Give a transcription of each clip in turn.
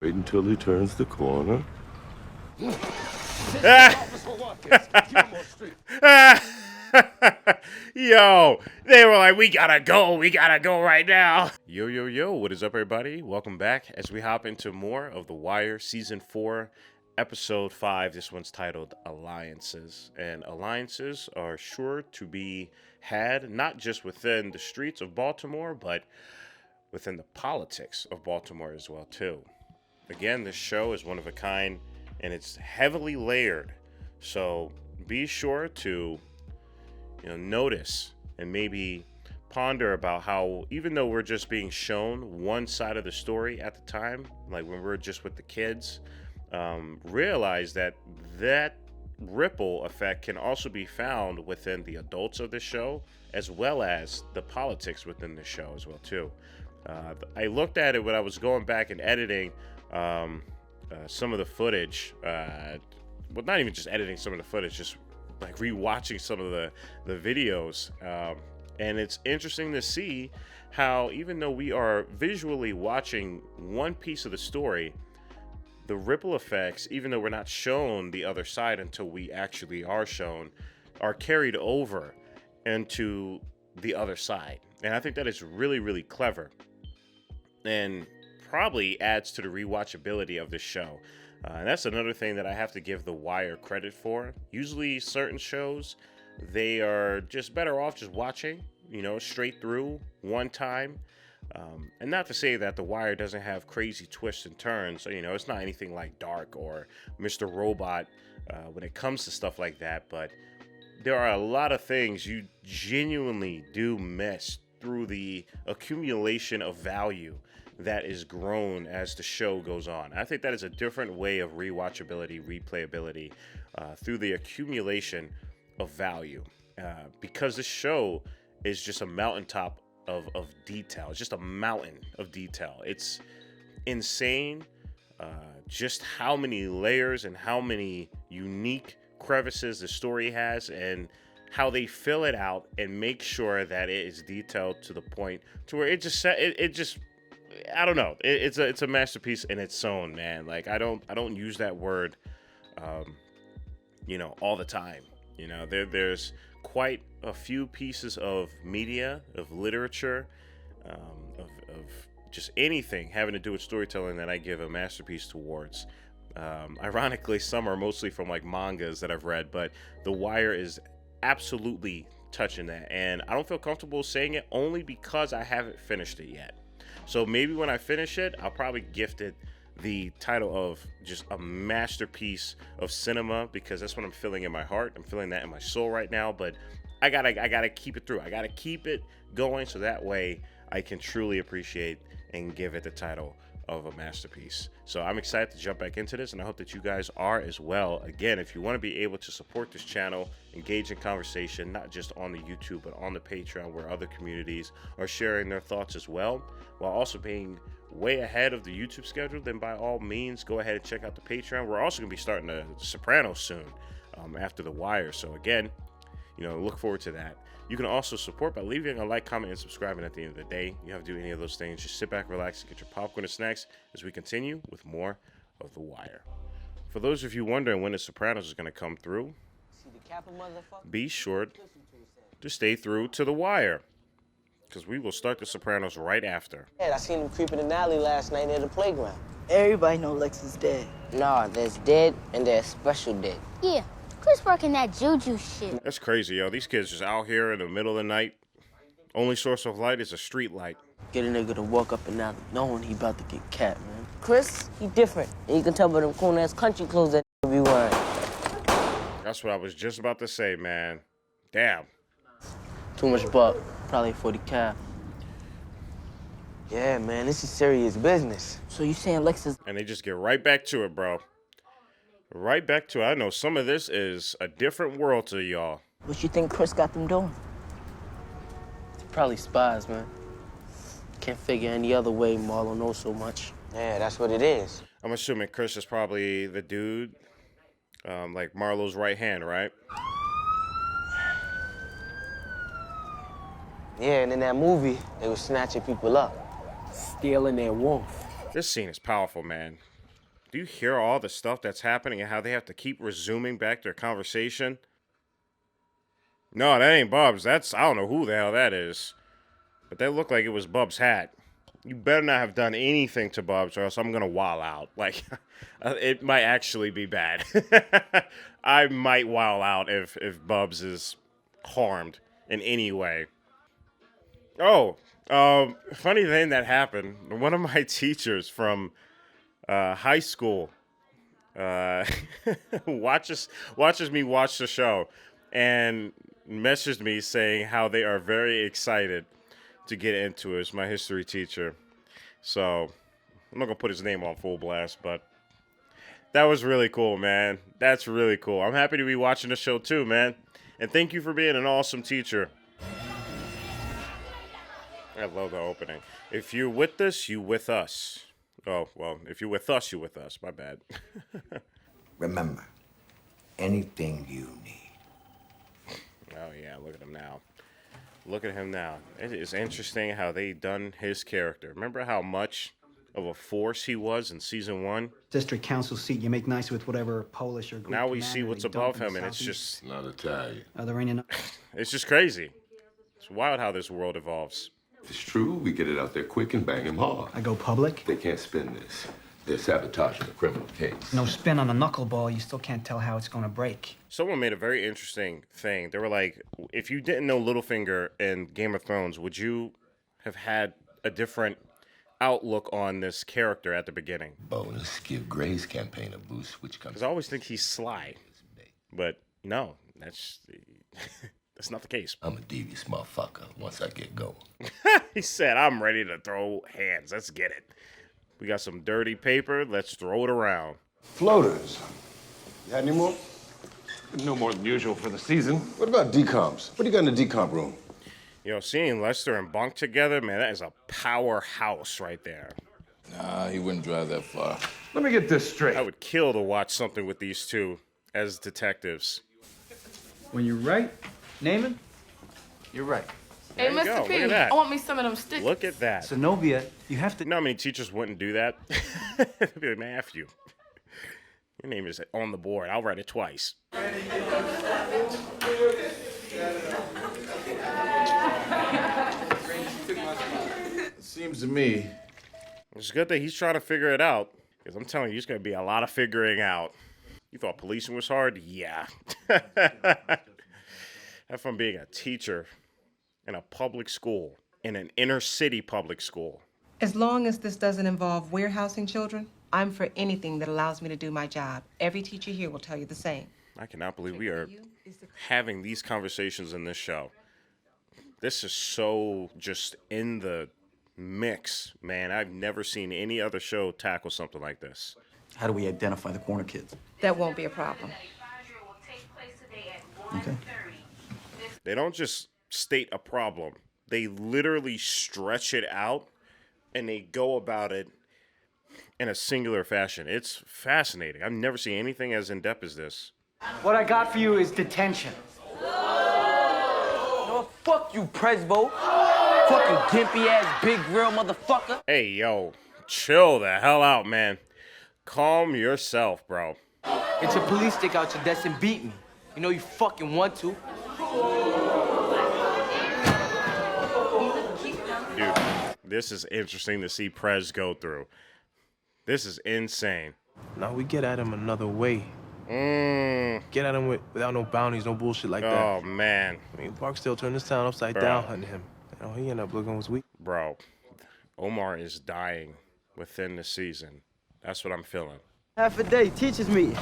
Wait until he turns the corner. Yo, they were like, we gotta go right now. Yo, what is up, everybody? Welcome back as we hop into more of The Wire Season 4, Episode 5. This one's titled Alliances. And alliances are sure to be had not just within the streets of Baltimore, but within the politics of Baltimore as well, too. Again, this show is one of a kind, and it's heavily layered. So be sure to notice and maybe ponder about how, even though we're just being shown one side of the story at the time, like when we're just with the kids, realize that ripple effect can also be found within the adults of the show, as well as the politics within the show as well too. I looked at it when I was going back and editing some of the footage. Well, not even just editing some of the footage, just like rewatching some of the videos. And it's interesting to see how, even though we are visually watching one piece of the story, the ripple effects, even though we're not shown the other side until we actually are shown, are carried over into the other side. And I think that is really, really clever, and probably adds to the rewatchability of this show. And that's another thing that I have to give The Wire credit for. Usually certain shows, they are just better off just watching, straight through one time. And not to say that The Wire doesn't have crazy twists and turns. So, it's not anything like Dark or Mr. Robot when it comes to stuff like that. But there are a lot of things you genuinely do miss through the accumulation of value that is grown as the show goes on. I think that is a different way of rewatchability, replayability, through the accumulation of value. Because this show is just a mountaintop of detail. It's just a mountain of detail. It's insane just how many layers and how many unique crevices the story has, and how they fill it out and make sure that it is detailed to the point to where it just I don't know. It's a masterpiece in its own, man. Like I don't use that word, all the time. There's quite a few pieces of media, of literature, of just anything having to do with storytelling that I give a masterpiece towards. Ironically, some are mostly from like mangas that I've read, but The Wire is absolutely touching that, and I don't feel comfortable saying it only because I haven't finished it yet. So maybe when I finish it, I'll probably gift it the title of just a masterpiece of cinema, because that's what I'm feeling in my heart. I'm feeling that in my soul right now, but I gotta keep it through. I gotta keep it going so that way I can truly appreciate and give it the title of a masterpiece. So I'm excited to jump back into this, and I hope that you guys are as well. Again, if you want to be able to support this channel, engage in conversation, not just on the YouTube, but on the Patreon, where other communities are sharing their thoughts as well, while also being way ahead of the YouTube schedule, then by all means, go ahead and check out the Patreon. We're also going to be starting The Sopranos soon, after The Wire. So again, look forward to that. You can also support by leaving a like, comment, and subscribing at the end of the day. You don't have to do any of those things. Just sit back, relax, and get your popcorn and snacks as we continue with more of The Wire. For those of you wondering when The Sopranos is going to come through, be sure to stay through to The Wire, because we will start The Sopranos right after. I seen him creeping in the alley last night near the playground. Everybody know Lex is dead. Nah, there's dead and there's special dead. Yeah, Chris working that juju shit. That's crazy, yo. These kids just out here in the middle of the night. Only source of light is a street light. Get a nigga to walk up and alley knowing he about to get capped, man. Chris, he different. And you can tell by them cool-ass country clothes that be wearing. That's what I was just about to say, man. Damn. Too much buck. Probably 40 cap. Yeah, man, this is serious business. So you saying Lex is... And they just get right back to it, bro. Right back to it. I know some of this is a different world to y'all. What you think Chris got them doing? Probably spies, man. Can't figure any other way Marlo knows so much. Yeah, that's what it is. I'm assuming Chris is probably the dude, like Marlo's right hand, right? Yeah, and in that movie, they were snatching people up. Stealing their wolf. This scene is powerful, man. Do you hear all the stuff that's happening and how they have to keep resuming back their conversation? No, that ain't Bubs. I don't know who the hell that is. But that looked like it was Bub's hat. You better not have done anything to Bubs or else I'm going to wild out. Like, it might actually be bad. I might wild out if Bubs is harmed in any way. Oh, funny thing that happened. One of my teachers from high school watches me watch the show and messaged me saying how they are very excited to get into it. It's my history teacher. So I'm not going to put his name on full blast, but that was really cool, man. That's really cool. I'm happy to be watching the show too, man. And thank you for being an awesome teacher. I love the opening. If you're with us, you with us. Oh, well, if you're with us, you're with us. My bad. Remember, anything you need. Oh, yeah, look at him now. Look at him now. It is interesting how they done his character. Remember how much of a force he was in season 1? District council seat, you make nice with whatever Polish or Greek Now we commander see what's they dump above in him, the and it's southeast. just... Not Italian. There ain't enough. It's just crazy. It's wild how this world evolves. If it's true, we get it out there quick and bang him hard. I go public. They can't spin this. They're sabotaging the criminal case. No spin on the knuckleball, you still can't tell how it's gonna break. Someone made a very interesting thing. They were like, if you didn't know Littlefinger in Game of Thrones, would you have had a different outlook on this character at the beginning? Bonus, give Gray's campaign a boost, which comes... Because I always think he's sly. But no, that's not the case. I'm a devious motherfucker once I get going. He said, I'm ready to throw hands. Let's get it. We got some dirty paper. Let's throw it around. Floaters. You had any more? No more than usual for the season. What about decoms? What do you got in the decomp room? You know, seeing Lester and Bunk together, man, that is a powerhouse right there. Nah, he wouldn't drive that far. Let me get this straight. I would kill to watch something with these two as detectives. When you're right, Naaman, you're right. There Hey, you go. Mr. P, Look at that. I want me some of them sticks. Look at that. Zenobia, you have to... You know how many teachers wouldn't do that? They'd be like, man, F you. Your name is on the board. I'll write it twice. It seems to me. It's good that he's trying to figure it out. Because I'm telling you, there's going to be a lot of figuring out. You thought policing was hard? Yeah. That from being a teacher in a public school, in an inner city public school. As long as this doesn't involve warehousing children, I'm for anything that allows me to do my job. Every teacher here will tell you the same. I cannot believe we are having these conversations in this show. This is so just in the mix, man. I've never seen any other show tackle something like this. How do we identify the corner kids? That won't be a problem. Okay. They don't just state a problem. They literally stretch it out and they go about it in a singular fashion. It's fascinating. I've never seen anything as in-depth as this. What I got for you is detention. No, fuck you, Presbo. Fucking gimpy-ass big grill motherfucker. Hey, yo, chill the hell out, man. Calm yourself, bro. Get your police stick out your desk and beat me. You know you fucking want to. Dude, this is interesting to see Prez go through. This is insane. Now we get at him another way. Get at him without no bounties, no bullshit like that. Oh, man. I mean, Barksdale turned this town upside Bro. down hunting him. You know, he ended up looking was weak. Bro, Omar is dying within the season. That's what I'm feeling. Half a day teaches me.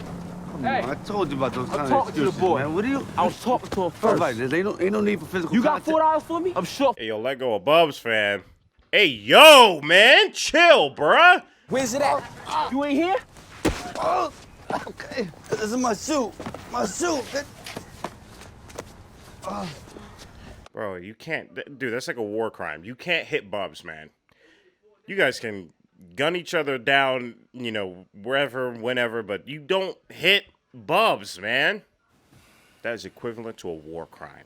Hey, I told you about those kind I'm of talking to the excuses, boy. man. What are you? I was talking to him first. Right, ain't no need for physical You got contact. $4 for me? I'm sure. Hey, yo, let go of Bubs, fam. Hey, yo, man, chill, bruh. Where's it at? You ain't here? Oh, okay. This is my suit. My suit. Bro, you can't, dude, that's like a war crime. You can't hit Bubs, man. You guys can gun each other down, you know, wherever, whenever, but you don't hit Bubs, man. That is equivalent to a war crime.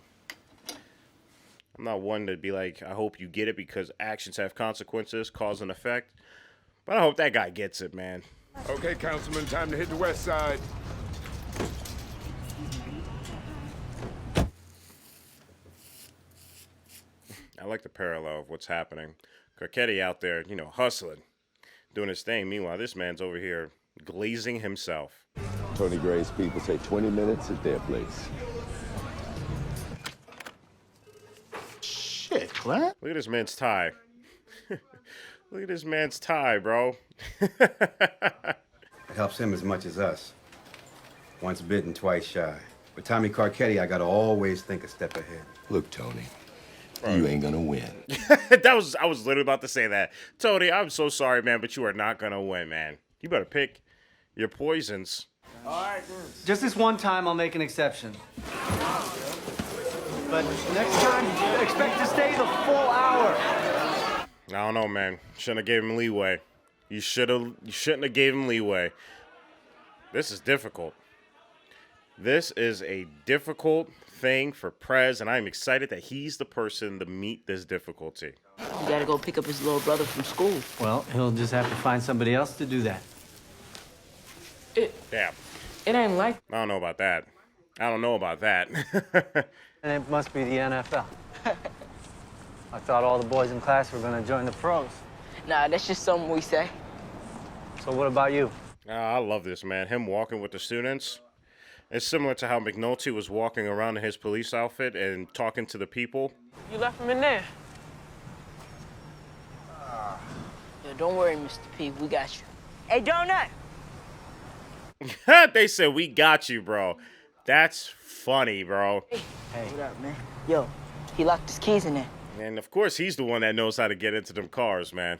I'm not one to be like, I hope you get it because actions have consequences, cause and effect. But I hope that guy gets it, man. Okay, Councilman, time to hit the west side. I like the parallel of what's happening. Carcetti out there, you know, hustling, doing his thing. Meanwhile, this man's over here glazing himself. Tony Gray's people say 20 minutes at their place. Shit, Clint. Look at this man's tie. Look at this man's tie, bro. It helps him as much as us. Once bitten, twice shy. With Tommy Carcetti, I gotta always think a step ahead. Look, Tony, you ain't gonna win. I was literally about to say that. Tony, I'm so sorry, man, but you are not gonna win, man. You better pick your poisons. All right, just this one time, I'll make an exception. But next time, expect to stay the full hour. I don't know, man. Shouldn't have gave him leeway. You shouldn't have gave him leeway. This is difficult. This is a difficult thing for Prez, and I'm excited that he's the person to meet this difficulty. He gotta go pick up his little brother from school. Well, he'll just have to find somebody else to do that. Damn. It ain't like. I don't know about that. I don't know about that. And it must be the NFL. I thought all the boys in class were gonna join the pros. Nah, that's just something we say. So what about you? I love this, man. Him walking with the students. It's similar to how McNulty was walking around in his police outfit and talking to the people. You left him in there. Yeah, don't worry, Mr. P. We got you. Hey, Donut. They said, we got you, bro. That's funny, bro. Hey. What up, man? Yo, he locked his keys in there. And of course, he's the one that knows how to get into them cars, man.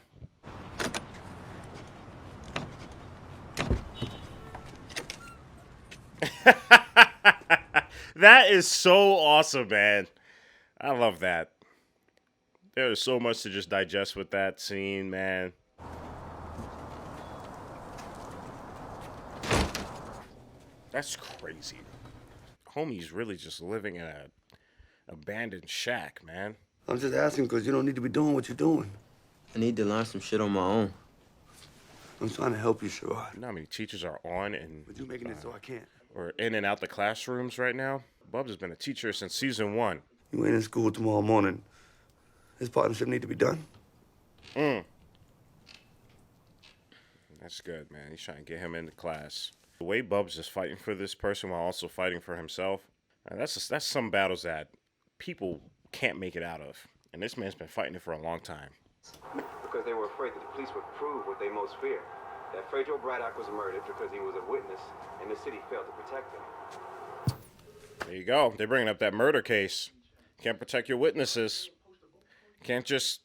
That is so awesome, man. I love that. There is so much to just digest with that scene, man. That's crazy. Homie's really just living in a abandoned shack, man. I'm just asking because you don't need to be doing what you're doing. I need to learn some shit on my own. I'm trying to help you, Sherrod. You know how many teachers are on and But you making it so I can't. or in and out the classrooms right now? Bubs has been a teacher since season 1. You ain't in school tomorrow morning. This partnership need to be done. That's good, man. He's trying to get him into class. The way Bubs is fighting for this person while also fighting for himself, that's some battles that people can't make it out of. And this man's been fighting it for a long time. Because they were afraid that the police would prove what they most feared. That Fredo Braddock was murdered because he was a witness and the city failed to protect him. There you go. They're bringing up that murder case. Can't protect your witnesses. Can't just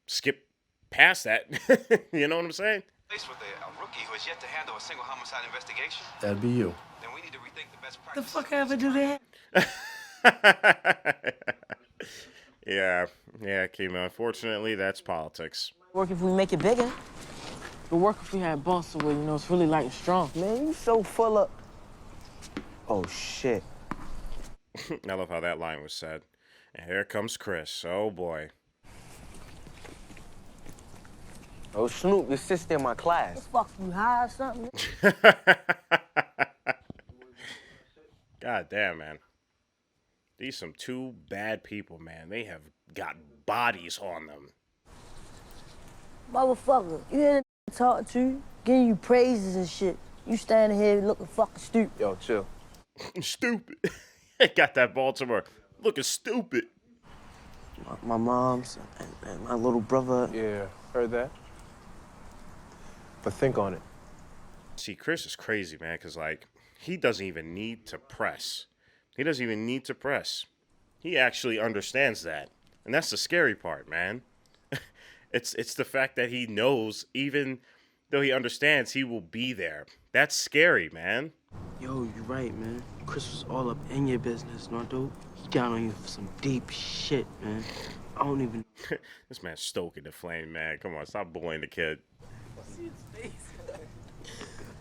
skip past that. You know what I'm saying? With a rookie who has yet to handle a single homicide investigation. That'd be you. Then we need to rethink the best The practices. fuck I ever do that? Yeah, Kima. Unfortunately, that's politics. Work if we make it bigger. But work if we had boss where, you know, it's really light and strong. Man, you so full of... Oh, shit. I love how that line was said. And here comes Chris. Oh, boy. Oh, Snoop, your sister in my class. Fuck, you high or something? God damn, man. These some two bad people, man. They have got bodies on them. Motherfucker, you hear that talking to you? Giving you praises and shit. You standing here looking fucking stupid. Yo, chill. Stupid. Got that Baltimore looking stupid. My mom's and my little brother. Yeah, heard that. But think on it. See, Chris is crazy, man, because, like, he doesn't even need to press. He doesn't even need to press. He actually understands that. And that's the scary part, man. It's the fact that he knows, even though he understands, he will be there. That's scary, man. Yo, you're right, man. Chris was all up in your business, no dude? He got on you for some deep shit, man. I don't even... This man's stoking the flame, man. Come on, stop bullying the kid.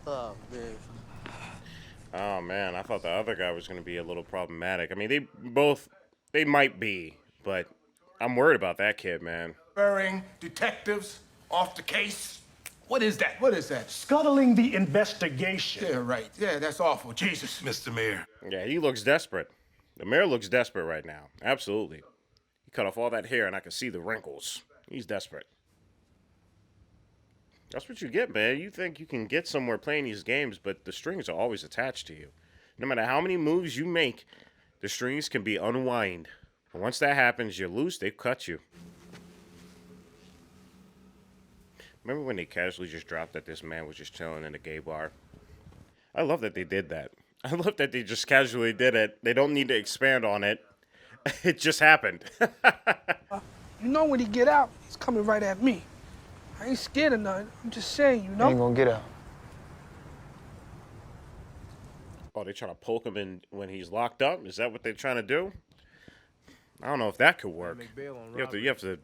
Oh, man. Oh, man, I thought the other guy was going to be a little problematic. I mean, they might be, but I'm worried about that kid, man. Burying detectives off the case. What is that? What is that? Scuttling the investigation. Yeah, right. Yeah, that's awful. Jesus. Mr. Mayor. Yeah, he looks desperate. The mayor looks desperate right now. Absolutely. He cut off all that hair and I can see the wrinkles. He's desperate. That's what you get, man. You think you can get somewhere playing these games, but the strings are always attached to you. No matter how many moves you make, the strings can be unwind. And once that happens, you're loose, they cut you. Remember when they casually just dropped that this man was just chilling in a gay bar? I love that they did that. I love that they just casually did it. They don't need to expand on it. It just happened. You know when he get out, he's coming right at me. I ain't scared of nothing. I'm just saying, you know? He ain't gonna get out. Oh, they trying to poke him in when he's locked up? Is that what they're trying to do? I don't know if that could work. You have to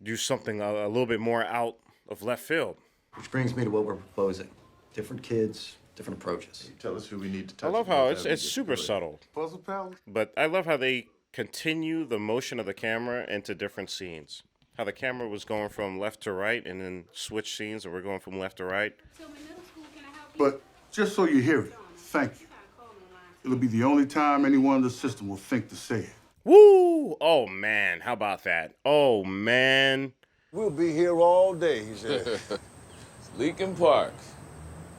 do something a little bit more out of left field. Which brings me to what we're proposing. Different kids, different approaches. Tell us who we need to touch. I love how it's super subtle. Puzzle pal? But I love how they continue the motion of the camera into different scenes. How the camera was going from left to right and then switch scenes and we're going from left to right. But just so you hear it, thank you. It'll be the only time anyone in the system will think to say it. Woo! Oh, man. How about that? Oh, man. We'll be here all day, he said. Leakin Park.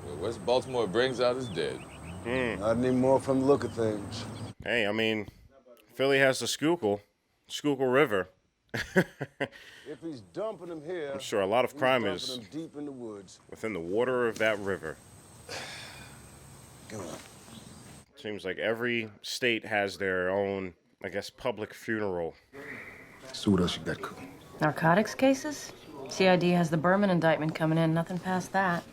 Where West Baltimore brings out his dead. Not anymore from the look of things. Hey, I mean, Philly has the Schuylkill River. If he's dumping them here, I'm sure a lot of crime is them deep in the woods. within the water of that river. Come on. Seems like every state has their own, I guess, public funeral. So what else you got cooking? Narcotics cases? CID has the Berman indictment coming in. Nothing past that.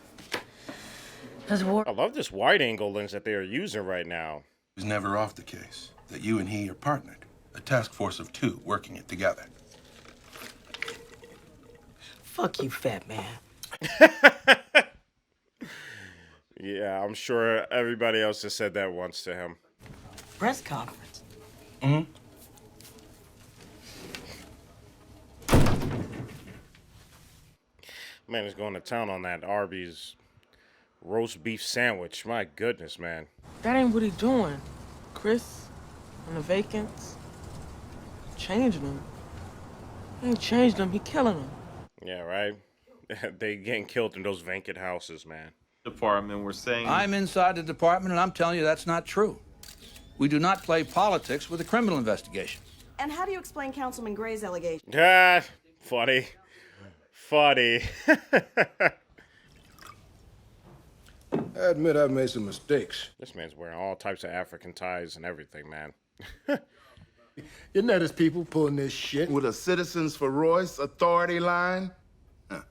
I love this wide angle lens that they are using right now. It was never off the case that you and he are partnered. A task force of two working it together. Fuck you, fat man. Yeah, I'm sure everybody else has said that once to him. Press conference. Mm-hmm. Man is going to town on that Arby's roast beef sandwich. My goodness, man. That ain't what he doing. Chris, on the vacants, changing them. He ain't changed them, he killing them. Yeah, right? They getting killed in those vacant houses, man. Department, we're saying... I'm inside the department, and I'm telling you that's not true. We do not play politics with a criminal investigation. And how do you explain Councilman Gray's allegation? Ah, funny. Funny. I admit I've made some mistakes. This man's wearing all types of African ties and everything, man. Isn't that his people pulling this shit? With a Citizens for Royce authority line? Huh.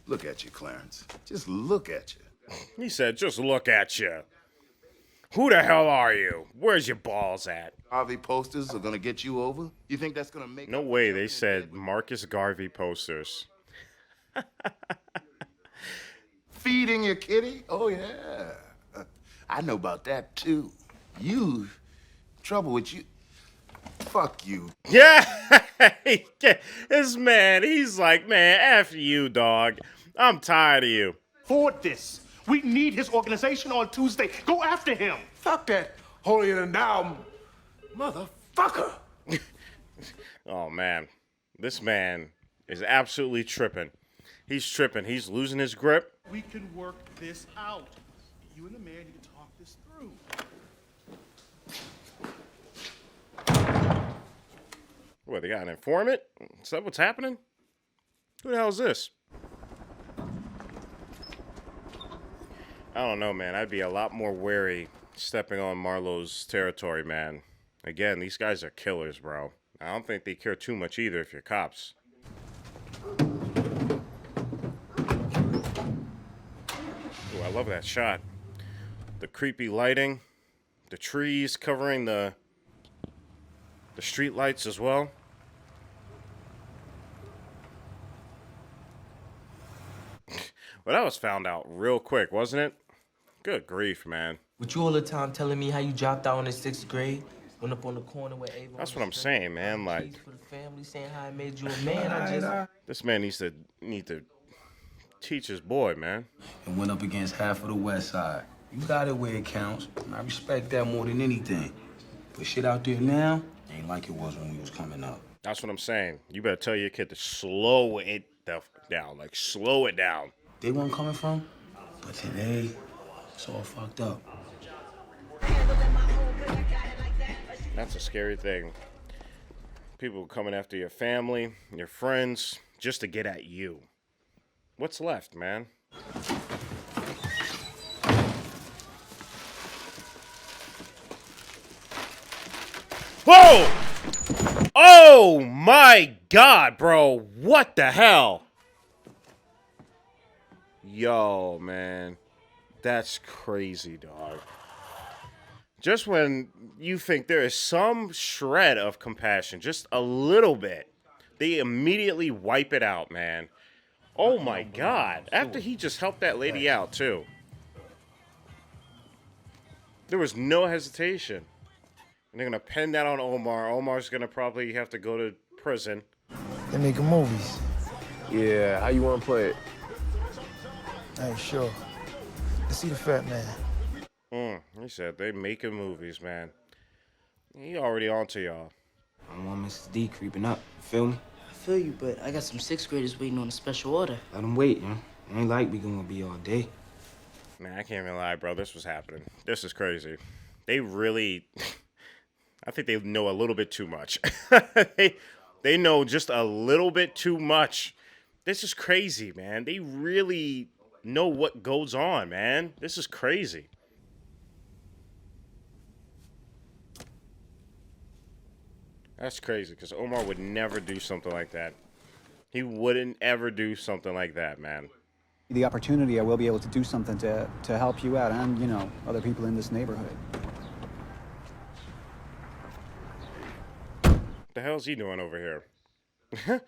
Look at you, Clarence. Just look at you. He said, just look at you. Who the hell are you? Where's your balls at? Harvey posters are gonna get you over? You think that's gonna make... No way, they said Marcus Garvey posters. Feeding your kitty? Oh, yeah. I know about that, too. You... Trouble with you... Fuck you. Yeah! This man, he's like, man, F you, dog. I'm tired of you. Forward this. We need his organization on Tuesday. Go after him. Fuck that holier than thou motherfucker. Oh, man. This man is absolutely tripping. He's tripping. He's losing his grip. We can work this out. You and the mayor need to talk this through. What, they got an informant? Is that what's happening? Who the hell is this? I don't know, man. I'd be a lot more wary stepping on Marlowe's territory, man. Again, these guys are killers, bro. I don't think they care too much either if you're cops. Ooh, I love that shot. The creepy lighting. The trees covering the street lights as well. Well, that was found out real quick, wasn't it? Good grief, man. With you all the time telling me how you dropped out in the 6th grade, went up on the corner with Avon. That's what I'm saying, man. Like, for the family, saying how I made you a man. this man needs to Teacher's boy, man. And went up against half of the West Side. You got it where it counts, and I respect that more than anything. But shit out there now ain't like it was when we was coming up. That's what I'm saying. You better tell your kid to slow it down. Like, slow it down. They weren't coming from, but today, it's all fucked up. That's a scary thing. People coming after your family, your friends, just to get at you. What's left, man? Whoa! Oh my God, bro. What the hell? Yo, man. That's crazy, dog. Just when you think there is some shred of compassion, just a little bit, they immediately wipe it out, man. Oh my God. After he just helped that lady out, too. There was no hesitation. And they're going to pin that on Omar. Omar's going to probably have to go to prison. They're making movies. Yeah, how you want to play it? I ain't sure. Let's see the fat man. He said they making movies, man. He already on to y'all. I don't want Mrs. D creeping up. You feel me? I feel you, but I got some 6th graders waiting on a special order. Let them wait, man. It ain't like we gonna be all day. Man, I can't even lie, bro. This was happening. This is crazy. They really... I think they know a little bit too much. They know just a little bit too much. This is crazy, man. They really know what goes on, man. This is crazy. That's crazy, because Omar would never do something like that. He wouldn't ever do something like that, man. The opportunity, I will be able to do something to help you out and, you know, other people in this neighborhood. What the hell's he doing over here?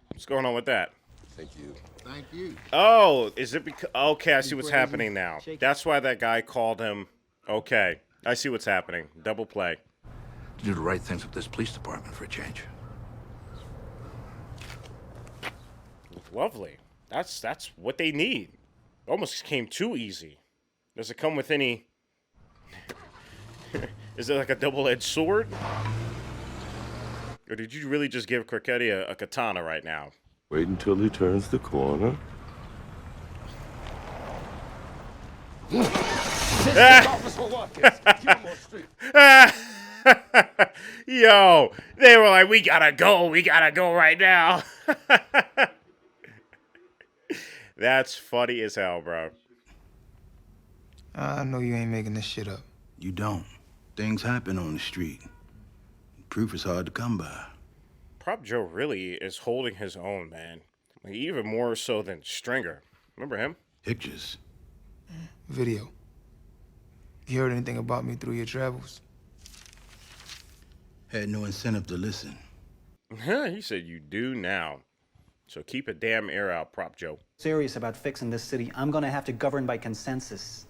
What's going on with that? Thank you. Thank you. Oh, is it because... Okay, I see what's happening now. That's why that guy called him. Okay, I see what's happening. Double play. To do the right things with this police department for a change. Lovely. That's what they need. Almost came too easy. Does it come with any... Is it like a double-edged sword? Or did you really just give Crocetti a katana right now? Wait until he turns the corner. Yo, they were like, we gotta go right now. That's funny as hell, bro. I know you ain't making this shit up. You don't. Things happen on the street. Proof is hard to come by. Prop Joe really is holding his own, man. Like, even more so than Stringer. Remember him? Pictures. Video. You heard anything about me through your travels? Had no incentive to listen. He said you do now. So keep a damn ear out, Prop Joe. Serious about fixing this city, I'm gonna have to govern by consensus.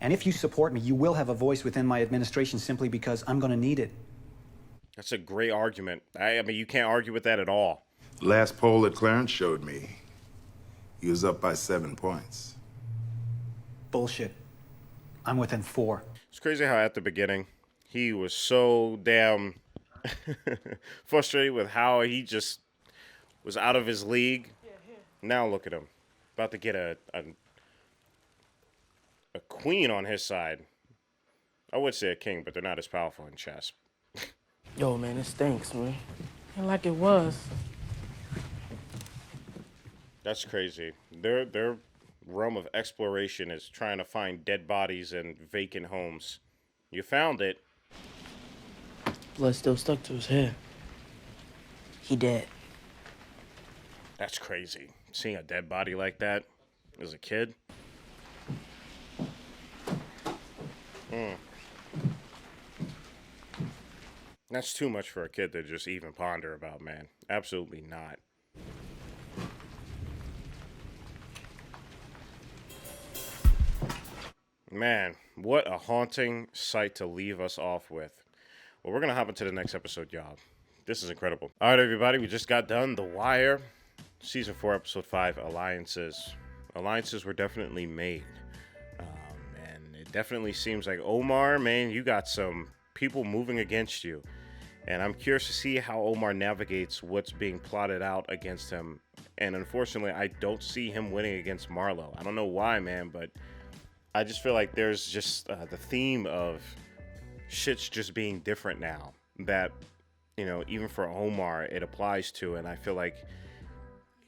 And if you support me, you will have a voice within my administration simply because I'm gonna need it. That's a great argument. I mean, you can't argue with that at all. Last poll that Clarence showed me, he was up by 7 points. Bullshit. I'm within 4. It's crazy how at the beginning, he was so damn frustrated with how he just was out of his league. Now look at him. About to get a queen on his side. I would say a king, but they're not as powerful in chess. Yo, man, it stinks, man. Ain't like it was. That's crazy. Their realm of exploration is trying to find dead bodies in vacant homes. You found it. Blood still stuck to his hair. He dead. That's crazy. Seeing a dead body like that as a kid. That's too much for a kid to just even ponder about, man. Absolutely not. Man, what a haunting sight to leave us off with. Well, we're going to hop into the next episode, y'all. This is incredible. All right, everybody, we just got done The Wire, Season 4, Episode 5, Alliances. Alliances were definitely made. And it definitely seems like Omar, man, you got some people moving against you. And I'm curious to see how Omar navigates what's being plotted out against him. And unfortunately, I don't see him winning against Marlo. I don't know why, man, but I just feel like there's just the theme of shit's just being different now. That, you know, even for Omar, it applies to. And I feel like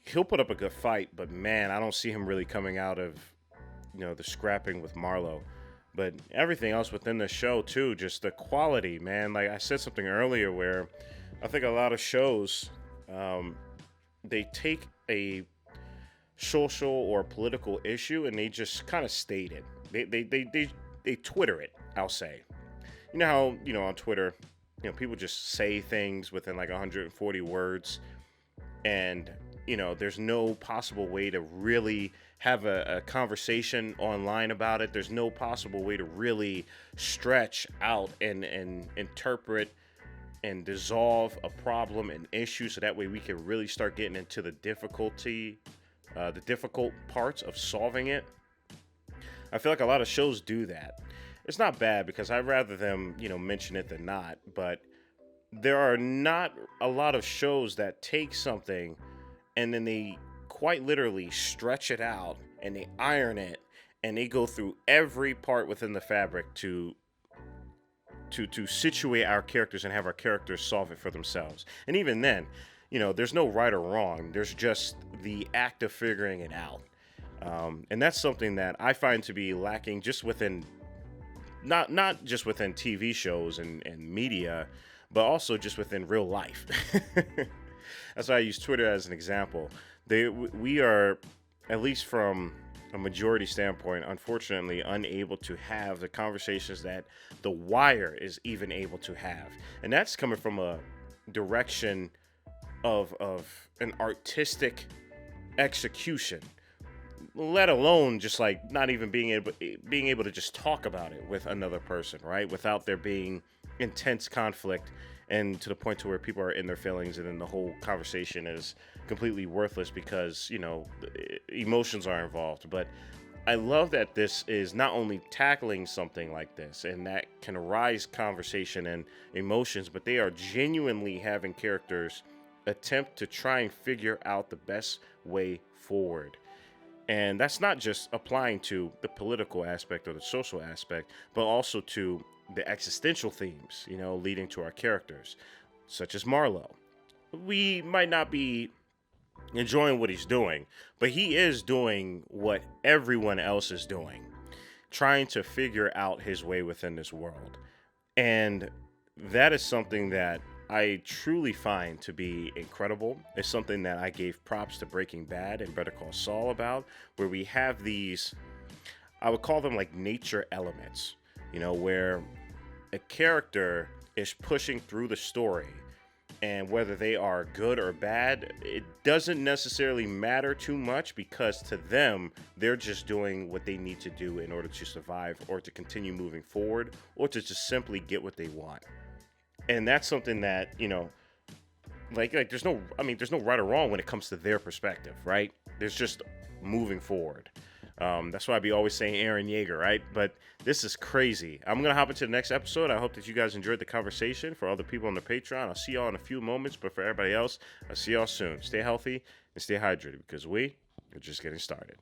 he'll put up a good fight, but man, I don't see him really coming out of, you know, the scrapping with Marlo. But everything else within the show, too, just the quality, man. Like I said something earlier where I think a lot of shows, they take a social or political issue and they just kind of state it. They Twitter it, I'll say. You know how, you know, on Twitter, you know, people just say things within like 140 words and, you know, there's no possible way to really have a conversation online about it. There's no possible way to really stretch out and interpret and dissolve a problem and issue so that way we can really start getting into the difficult parts of solving it. I feel like a lot of shows do that. It's not bad because I'd rather them, you know, mention it than not, but there are not a lot of shows that take something and then they quite literally stretch it out and they iron it and they go through every part within the fabric to situate our characters and have our characters solve it for themselves. And even then, you know, there's no right or wrong. There's just the act of figuring it out. And that's something that I find to be lacking just within, not just within TV shows and media, but also just within real life. That's why I use Twitter as an example. We are, at least from a majority standpoint, unfortunately unable to have the conversations that The Wire is even able to have. And that's coming from a direction of an artistic execution, let alone just like not even being able to just talk about it with another person, right? Without there being intense conflict and to the point to where people are in their feelings and then the whole conversation is completely worthless because, you know, emotions are involved. But I love that this is not only tackling something like this and that can arise conversation and emotions, but they are genuinely having characters attempt to try and figure out the best way forward. And that's not just applying to the political aspect or the social aspect, but also to the existential themes, you know, leading to our characters, such as Marlo. We might not be enjoying what he's doing, but he is doing what everyone else is doing, trying to figure out his way within this world. And that is something that I truly find to be incredible. It's something that I gave props to Breaking Bad and Better Call Saul about, where we have these, I would call them like nature elements, you know, where a character is pushing through the story, and whether they are good or bad, it doesn't necessarily matter too much because to them, they're just doing what they need to do in order to survive or to continue moving forward or to just simply get what they want. And that's something that, you know, like there's no right or wrong when it comes to their perspective, right? There's just moving forward. That's why I be always saying Aaron Yeager, right? But this is crazy. I'm going to hop into the next episode. I hope that you guys enjoyed the conversation. For all the people on the Patreon, I'll see y'all in a few moments. But for everybody else, I'll see y'all soon. Stay healthy and stay hydrated because we are just getting started.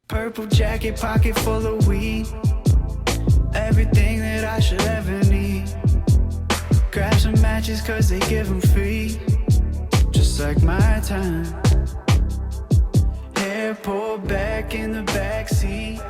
Purple jacket, pocket full of weed. Everything that I should ever need. Grab some matches cause they give them free. Just like my time. Hair pulled back in the backseat.